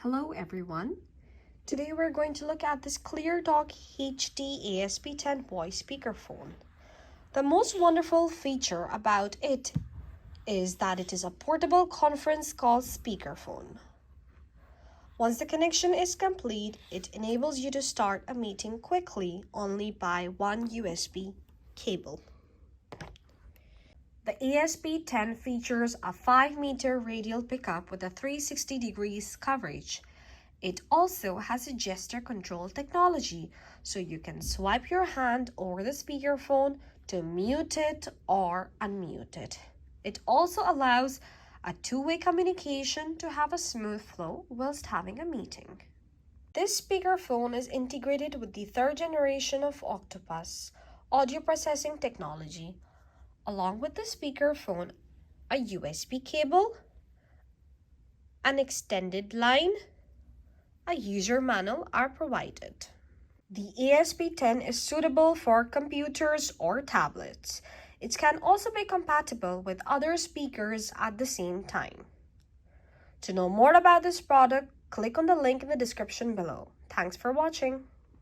Hello everyone. Today we're going to look at this ClearTalk HD ASP10 voice speakerphone. The most wonderful feature about it is that it is a portable conference call speakerphone. Once the connection is complete, it enables you to start a meeting quickly only by one USB cable. The ASP10 features a 5-meter radial pickup with a 360 degrees coverage. It also has a gesture control technology, so you can swipe your hand over the speakerphone to mute it or unmute it. It also allows a two-way communication to have a smooth flow whilst having a meeting. This speakerphone is integrated with the 3rd generation of Octopus audio processing technology. Along with the speakerphone, a USB cable, an extended line, a user manual are provided. The ASP10 is suitable for computers or tablets. It can also be compatible with other speakers at the same time. To know more about this product, click on the link in the description below. Thanks for watching.